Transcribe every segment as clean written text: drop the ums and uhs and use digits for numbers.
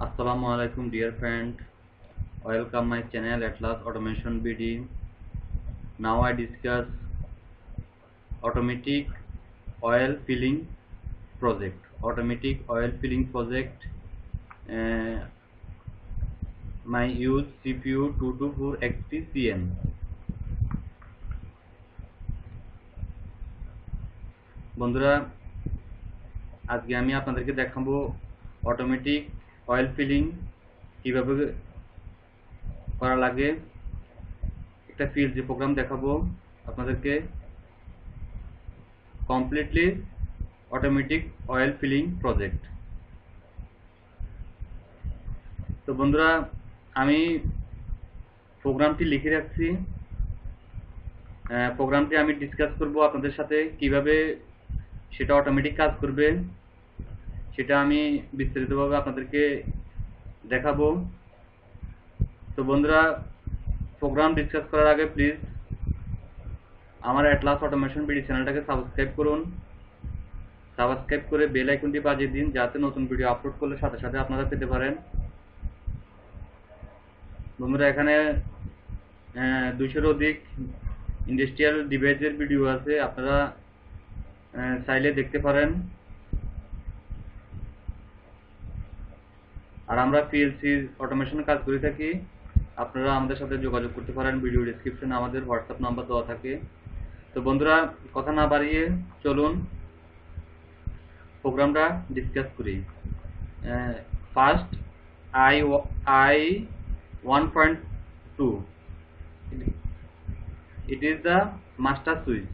Assalamu alaikum dear friend. Welcome my channel Atlas Automation BD. Now I discuss automatic oil filling project. Automatic oil filling project. Uh, my use CPU 224XT-CN. বন্ধুরা আজকে আমি আপনাদেরকে দেখাবো automatic oil feeling কিভাবে করা লাগে। একটা PLC program দেখাবো আপনাদেরকে, completely automatic oil filling project. তো বন্ধুরা আমি প্রোগ্রামটি লিখে রাখছি, প্রোগ্রামটি আমি ডিসকাস করব আপনাদের সাথে কিভাবে সেটা অটোমেটিক কাজ করবে, সেটা আমি বিস্তারিতভাবে আপনাদেরকে দেখাবো। তো বন্ধুরা প্রোগ্রাম ডিসকাস করার আগে প্লিজ আমার অ্যাটলাস অটোমেশন বিডি চ্যানেলটাকে সাবস্ক্রাইব করুন। সাবস্ক্রাইব করে বেল আইকনটি বাজিয়ে দিন যাতে নতুন ভিডিও আপলোড করলে সাথে সাথে আপনারা পেতে পারেন। বন্ধুরা এখানে 200-এর অধিক ইন্ডাস্ট্রিয়াল ডিভাইসের ভিডিও আছে, আপনারা চাইলে দেখতে পারেন। আর আমরা পিএলসি অটোমেশন কাজ করে থাকি, আপনারা আমাদের সাথে যোগাযোগ করতে পারেন। ভিডিও ডেসক্রিপশনে আমাদের হোয়াটসঅ্যাপ নাম্বার দেওয়া থাকে। তো বন্ধুরা কথা না বাড়িয়ে চলুন প্রোগ্রামটা ডিসকাস করি। First I 1.2 it is the master switch,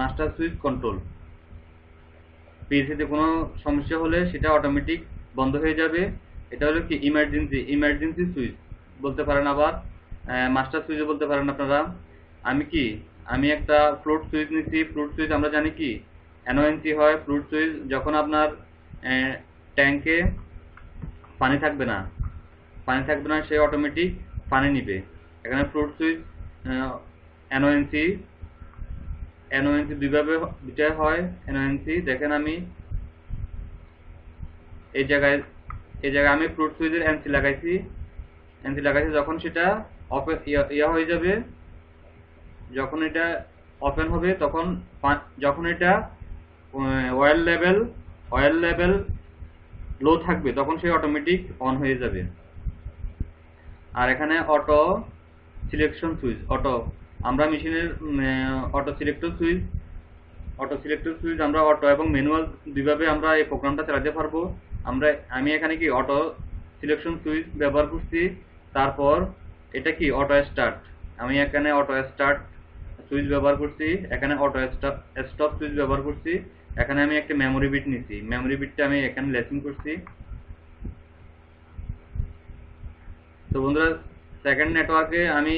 master switch control। পিএলসিতে কোনো সমস্যা হলে সেটা অটোমেটিক বন্ধ হয়ে যাবে। এটা হলো কি ইমার্জেন্সি সুইচ বলতে পারেন, আবার মাস্টার সুইচও বলতে পারেন আপনারা। আমি একটা ফ্লোট সুইচ নিচ্ছি। ফ্লোট সুইচ আমরা জানি কি এনওএনসি হয়। ফ্লোট সুইচ যখন আপনার ট্যাঙ্কে পানি থাকবে না সে অটোমেটিক পানি নিবে। এখানে ফ্লোট সুইচ এনওএনসি দুইটা হয়। এনওএনসি দেখেন, আমি এই জায়গায় আমি ফ্লোট সুইচের এনসি লাগাইছি। যখন সেটা হয়ে যাবে, যখন এটা ওপেন হবে, যখন এটা অয়েল লেভেল লো থাকবে তখন সে অটোমেটিক অন হয়ে যাবে। আর এখানে অটো সিলেকশন সুইচ, আমরা মেশিনের অটো সিলেক্টর সুইচ আমরা অটো এবং ম্যানুয়াল দুইভাবে আমরা এই প্রোগ্রামটা চালাতে পারবো। আমি এখানে কি অটো সিলেকশন সুইচ ব্যবহার করছি। তারপর এটা কি অটো স্টার্ট, আমি এখানে অটো স্টার্ট সুইচ ব্যবহার করছি। এখানে অটো স্টপ সুইচ ব্যবহার করছি। এখানে আমি একটা মেমোরি বিট নিছি, মেমোরি বিটটা আমি এখানে লেসিং করছি। তো বন্ধুরা সেকেন্ড নেটওয়ার্কে আমি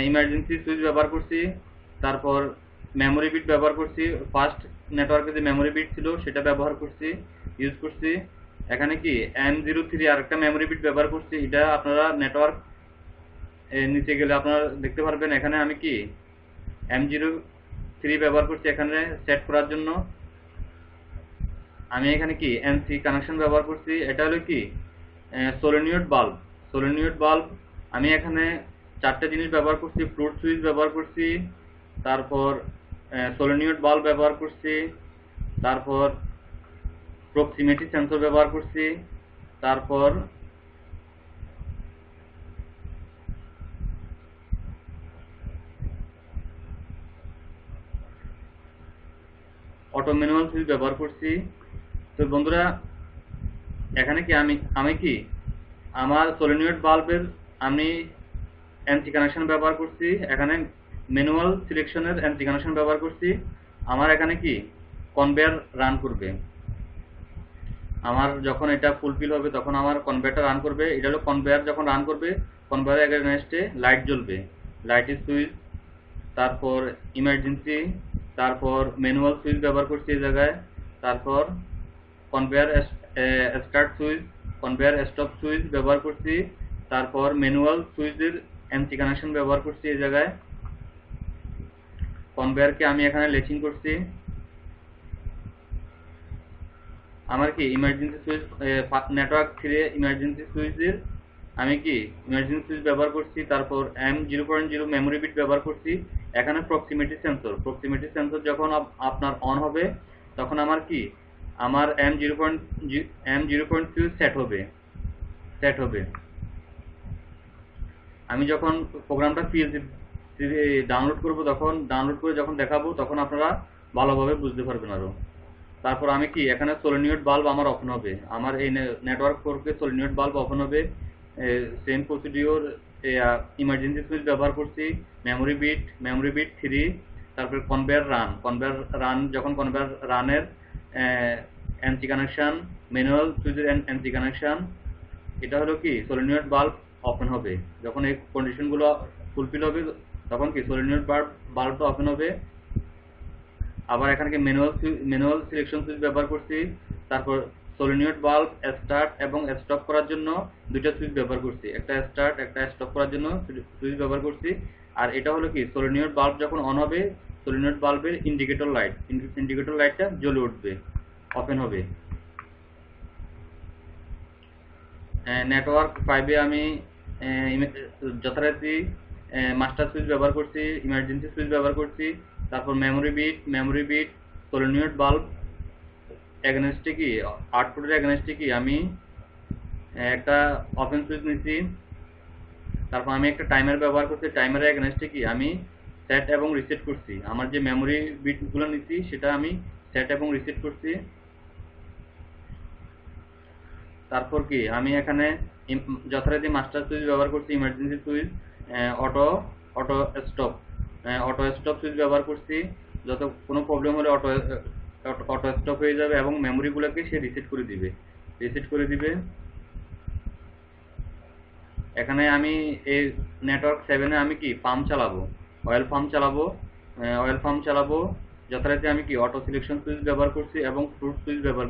ইমার্জেন্সি সুইচ ব্যবহার করছি, তারপর মেমোরি বিট ব্যবহার করছি। ফার্স্ট নেটওয়ার্কে যে মেমোরি বিট ছিল সেটা ইউজ করছি। এখানে কি M03 আরেকটা মেমোরি বিট ব্যবহার করছি। এটা আপনারা নেটওয়ার্ক নিচে গেলে আপনারা দেখতে পারবেন। এখানে আমি কি M03 ব্যবহার করছি এখানে সেট করার জন্য। আমি এখানে কি NC কানেকশন ব্যবহার করছি। এটা হলো কি সোলেনিয়ড বাল্ব। আমি এখানে চারটে জিনিস ব্যবহার করছি। ফ্লোট সুইচ ব্যবহার করছি, তারপর সোলেনিয়ড বাল্ব ব্যবহার করছি, তারপর প্রক্সিমিটি সেন্সর ব্যবহার করছি, তারপর অটো ম্যানুয়াল সুইচ ব্যবহার করছি। তো বন্ধুরা এখানে কি আমি কি আমার সোলেনিয়ড বাল্বের আমি এনসি কানেকশন ব্যবহার করছি। এখানে ম্যানুয়াল সিলেকশনের এনসি কানেকশন ব্যবহার করছি। আমার এখানে কি কনভেয়ার রান করবে। আমার যখন এটা ফুলফিল হবে তখন আমার কনভেয়ারটা রান করবে। এটা হলো কনভেয়ার, যখন রান করবে কনভেয়ারের এগেইনস্টে লাইট জ্বলবে, লাইটের সুইচ, তারপর ইমার্জেন্সি, তারপর ম্যানুয়াল সুইচ ব্যবহার করছি এই জায়গায়, তারপর conveyor start switch, conveyor stop switch ব্যবহার করছি, তারপর ম্যানুয়াল সুইচের এনসি কানেকশন ব্যবহার করছি এই জায়গায়। কনভেয়ারকে আমি এখানে লেচিং করছি। আমার কি ইমার্জেন্সি সুইচ নেটওয়ার্ক 3 ইমার্জেন্সি সুইচের আমি কি ইমার্জেন্সি সুইচ ব্যবহার করছি, তারপর M0.0 মেমোরি বিট ব্যবহার করছি। এখানে প্রক্সিমিটি সেন্সর যখন আপনার অন হবে তখন আমার কি আমার M0.0 সেট হবে। আমি যখন প্রোগ্রামটা পিএলসি ডাউনলোড করব, ডাউনলোড করে যখন দেখাবো তখন আপনারা ভালোভাবে বুঝতে পারবেন আরো। তারপর আমি কি এখানে সলিনয়েড বাল্ব আমার ওপেন হবে, আমার এই নেটওয়ার্ক 4 সলিনয়েড বাল্ব ওপেন হবে। সেম প্রসিডিওর ইমার্জেন্সি সুইচ ব্যবহার করছি, মেমোরি বিট 3, তারপরে কনভেয়ার রান যখন কনভেয়ার রানের এনসি কানেকশন, ম্যানুয়াল সুইচের এনসি কানেকশন। এটা হলো কি সলিনয়েড বাল্ব ওপেন হবে। যখন এই কন্ডিশনগুলো ফুলফিল হবে তখন কি সলিনয়েড বাল্বটা ওপেন হবে। আবার এখানে কি ম্যানুয়াল সিলেকশন সুইচ ব্যবহার করছি। তারপর সলিনয়েড বাল্ব স্টার্ট এবং স্টপ করার জন্য দুইটা সুইচ ব্যবহার করছি, একটা স্টার্ট একটা স্টপ করার জন্য সুইচ ব্যবহার করছি। আর এটা হলো কি সলিনয়েড বাল্ব যখন অন হবে সলিনয়েড বাল্বের ইন্ডিকেটর লাইটটা জ্বলে উঠবে, ওপেন হবে। নেটওয়ার্ক 5 আমি যথারীতি মাস্টার সুইচ ব্যবহার করছি, ইমার্জেন্সি সুইচ ব্যবহার করছি। তারপর মেমোরি বিট সলিনয়েড বাল্ব এগেনস্টে কি আউটপুটের এগেনস্টে কি আমি একটা ওপেন সুইচ নিচ্ছি। তারপর আমি একটা টাইমার ব্যবহার করছি, টাইমারের এগেনস্টে কি আমি সেট এবং রিসেট করছি। আমার যে মেমোরি বিটগুলো নিচ্ছি সেটা আমি সেট এবং রিসেট করছি। তারপর কি আমি এখানে যথারীতি মাস্টার সুইচ ব্যবহার করছি, emergency switch, auto stop switch ব্যবহার করছি। যত কোনো প্রবলেম হলে অটো স্টপ হয়ে যাবে এবং মেমোরিগুলোকে সে রিসেট করে দিবে। এখানে আমি এই নেটওয়ার্ক 7 আমি কি পাম্প চালাবো, অয়েল পাম্প চালাবো। যথারীতি আমি কি অটো সিলেকশন সুইচ ব্যবহার করছি এবং ফ্রুট সুইচ ব্যবহার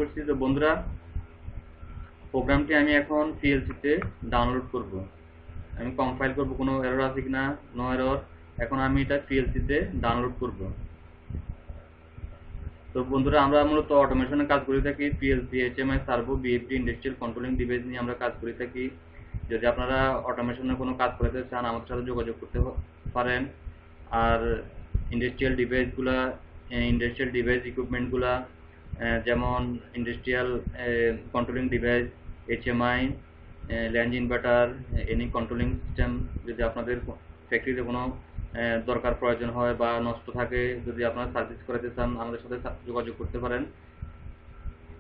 করছি। তো বন্ধুরা, প্রোগ্রামটি আমি এখন পিএলসিতে ডাউনলোড করব। আমি কম্পাইল করব, কোনো এরর আছে কিনা, নো এরর। এখন আমি এটা পিএলসিতে ডাউনলোড করব। তো বন্ধুরা, আমরা মূলত অটোমেশনে কাজ করে থাকি, PLC, HMI, servo, BFD, industrial controlling device নিয়ে আমরা কাজ করে থাকি। যদি আপনারা অটোমেশনে কোনো কাজ করতে চান আমার সাথে যোগাযোগ করতে পারেন। আর ইন্ডাস্ট্রিয়াল ডিভাইস ইকুইপমেন্টগুলা যেমন industrial controlling device, HMI, land inverter, any controlling system যদি আপনাদের ফ্যাক্টরিতে কোনো দরকার প্রয়োজন হয় বা নষ্ট থাকে, যদি আপনারা সার্ভিস করাতে চান আমাদের সাথে যোগাযোগ করতে পারেন।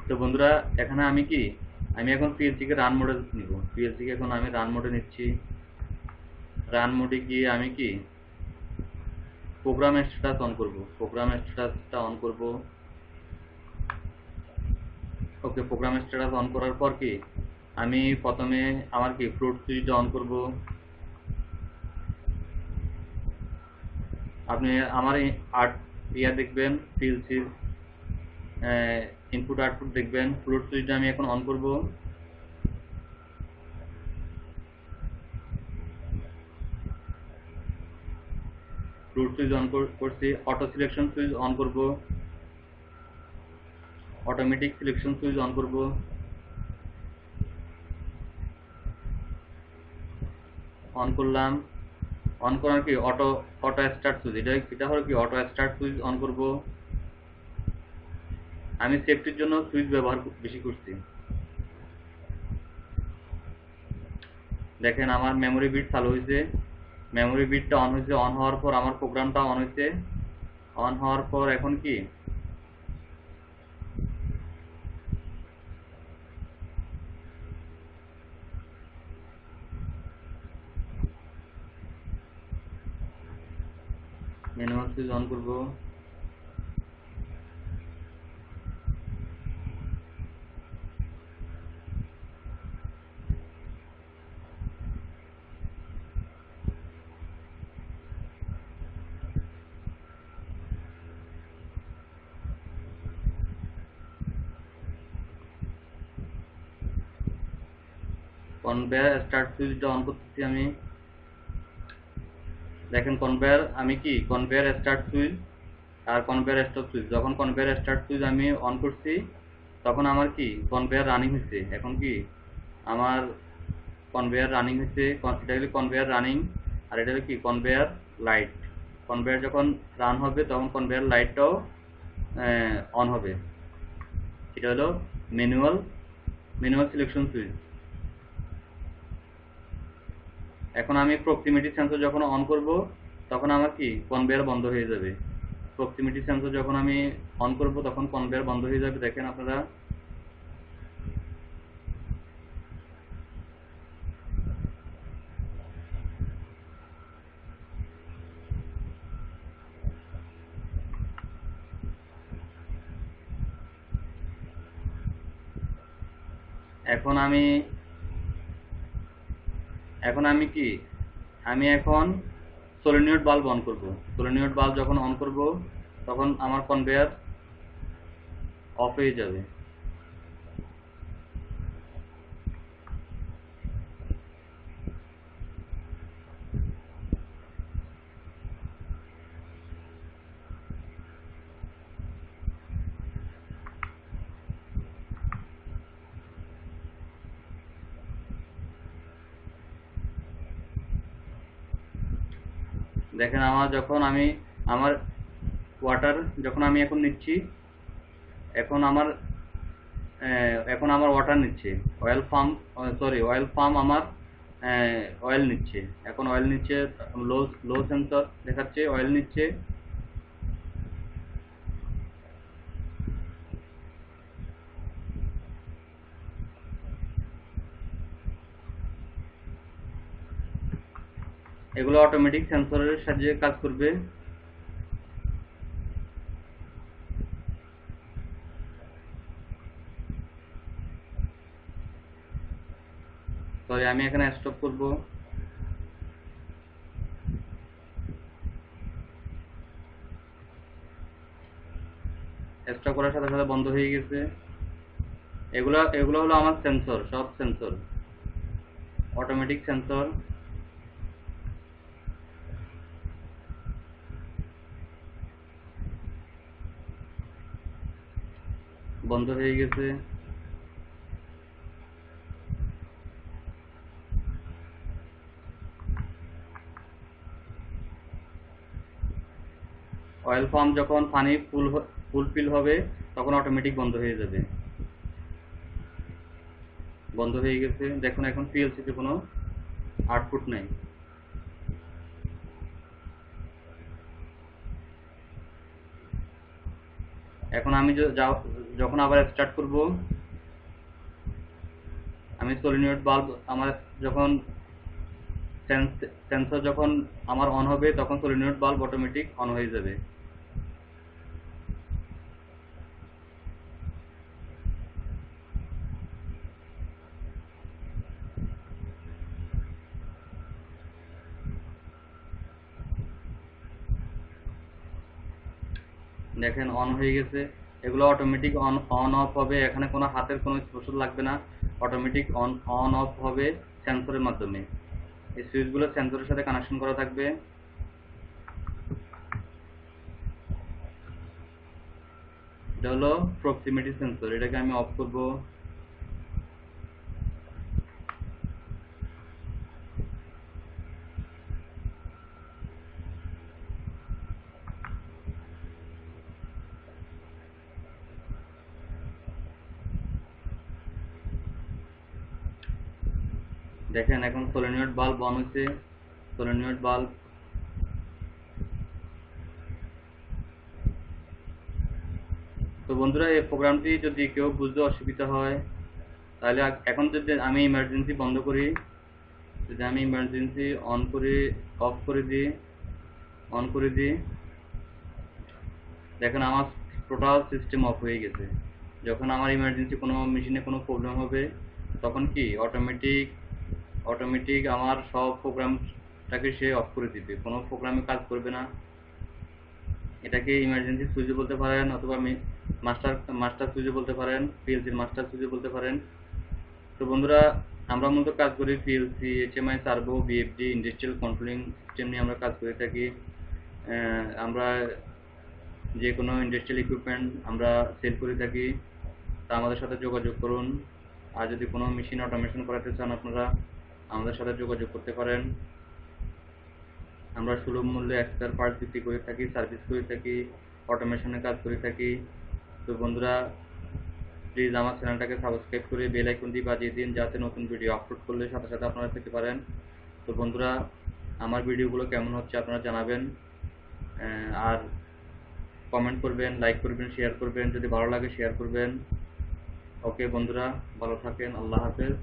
তো বন্ধুরা, এখানে আমি এখন পিএলসিকে রান মোডে নিব। পিএলসিকে এখন আমি রান মোডে নিচ্ছি। রান মোডে গিয়ে আমি প্রোগ্রাম স্ট্যাটাস অন করব। ওকে, প্রোগ্রাম স্ট্যাটাস অন করার পর আমি প্রথমে আমার ফ্রুট সুইচটা অন করব। আপনি আমার দেখবেন, পিএলসির ইনপুট আউটপুট দেখবেন। ফ্রুট সুইচটা আমি এখন অন করব। ফ্রুট সুইচ অন করছি। অটো সিলেকশন সুইচ অন করব, অটোমেটিক সিলেকশন সুইচ অন করব। অন করলাম। অন করার অটো স্টার্ট সুইচ, এটা হলো অটো স্টার্ট সুইচ অন করব। আমি সেফটির জন্য সুইচ ব্যবহার বেশি করছি। দেখেন আমার মেমোরি বিট চালু হয়েছে, মেমোরি বিটটা অন হয়েছে। অন হওয়ার পর আমার প্রোগ্রামটা অন হয়েছে। অন হওয়ার পর এখন ম্যানুয়াল সুইচ অন করব। কনভেয়ার স্টার্ট সুইচটা অন করতেছি আমি। দেখেন আমি কনভেয়ার স্টার্ট সুইচ আর কনভেয়ার স্টপ সুইচ। যখন কনভেয়ার স্টার্ট সুইচ আমি অন করছি তখন আমার কি কনভেয়ার রানিং হয়েছে। এখন কি আমার কনভেয়ার রানিং হয়েছে, এটা হলো কনভেয়ার রানিং, আর এটা হলো কি কনভেয়ার লাইট। কনভেয়ার যখন রান হবে তখন কনভেয়ার লাইটটাও অন হবে। এটা হলো ম্যানুয়াল সিলেকশন সুইচ। এখন আমি প্রক্সিমিটি সেন্সর যখন অন করব তখন আমার কি কনভেয়ার বন্ধ হয়ে যাবে। প্রক্সিমিটি সেন্সর যখন আমি অন করব তখন কনভেয়ার বন্ধ হয়ে যাবে। দেখেন আপনারা, এখন আমি কি আমি এখন সোলেনয়েড বাল্ব অন করব। সোলেনয়েড বাল্ব যখন অন করব তখন আমার কনভেয়ার অফ হয়ে যাবে। দেখেন আমার ওয়াটার যখন আমি এখন নিচ্ছি, এখন আমার ওয়াটার নিচ্ছে। অয়েল পাম্প আমার অয়েল নিচ্ছে। এখন অয়েল নিচ্ছে, লো সেন্সর দেখাচ্ছে অয়েল নিচ্ছে। এগুলো অটোমেটিক সেন্সরের সাহায্যে কাজ করবে। সরি, আমি এখানে স্টপ করব। স্টপ করার সাথে সাথে বন্ধ হয়ে গেছে। এগুলো হলো আমার সেন্সর, সব সেন্সর, অটোমেটিক সেন্সর। বন্ধ হয়ে গেছে। অয়েল পাম্প যখন পানি ফুলফিল হবে তখন অটোমেটিক বন্ধ হয়ে যাবে। বন্ধ হয়ে গেছে। দেখুন এখন পিএলসিতে কোনো আউটপুট নাই। এখন আমি যখন আবার স্টার্ট করব, আমি সলিনয়েড বাল্ব আমার যখন সেন্সর যখন আমার অন হবে তখন সলিনয়েড বাল্ব অটোমেটিক অন হয়ে যাবে। দেখেন অন হয়ে গেছে। এগুলো অটোমেটিক অন অফ হবে, এখানে কোনো হাতের কোনো স্পর্শ লাগবে না। অটোমেটিক অন অফ হবে সেন্সরের মাধ্যমে। এই সুইচগুলো সেন্সরের সাথে কানেকশন করা থাকবে। এটা হলো প্রক্সিমিটি সেন্সর, এটাকে আমি অফ করব। দেখেন এখন সলিনয়েড বাল্ব অন হয়েছে। Solenoid bulb. তো বন্ধুরা, এই প্রোগ্রামটি যদি কেউ বুঝতে অসুবিধা হয় তাহলে এখন যদি আমি ইমার্জেন্সি বন্ধ করি, যদি আমি ইমার্জেন্সি অন করে অফ করে দিই, অন করে দিই, দেখেন আমার টোটাল সিস্টেম অফ হয়ে গেছে। যখন আমার ইমার্জেন্সি কোনো মেশিনে কোনো প্রবলেম হবে তখন কি অটোমেটিক আমার সব প্রোগ্রামটাকে সে অফ করে দিবে, কোনো প্রোগ্রামে কাজ করবে না। এটাকে ইমার্জেন্সি সুইচও বলতে পারেন, অথবা মাস্টার সুইচও বলতে পারেন, পিএলসির মাস্টার সুইচও বলতে পারেন। তো বন্ধুরা, আমরা মূলত কাজ করি PLC, HMI, servo, BFD, industrial controlling system নিয়ে আমরা কাজ করে থাকি। আমরা যে কোনো ইন্ডাস্ট্রিয়াল ইকুইপমেন্ট আমরা সেল করে থাকি, তা আমাদের সাথে যোগাযোগ করুন। আর যদি কোনো মেশিন অটোমেশন করাতে চান আপনারা আমাদের সাথে যোগাযোগ করতে পারেন। আমরা সুলভ মূল্যে এক্সপায়ার পার্টস বিক্রি করে থাকি, সার্ভিস করে থাকি, অটোমেশনের কাজ করে থাকি। তো বন্ধুরা, প্লিজ আমার চ্যানেলটাকে সাবস্ক্রাইব করে বেল আইকনটি বাজিয়ে দিন, যাতে নতুন ভিডিও আপলোড করলে সাথে সাথে আপনারা পেতে পারেন। তো বন্ধুরা, আমার ভিডিওগুলো কেমন হচ্ছে আপনারা জানাবেন, আর কমেন্ট করবেন, লাইক করবেন, শেয়ার করবেন, যদি ভালো লাগে শেয়ার করবেন। ওকে বন্ধুরা, ভালো থাকেন, আল্লাহ হাফেজ।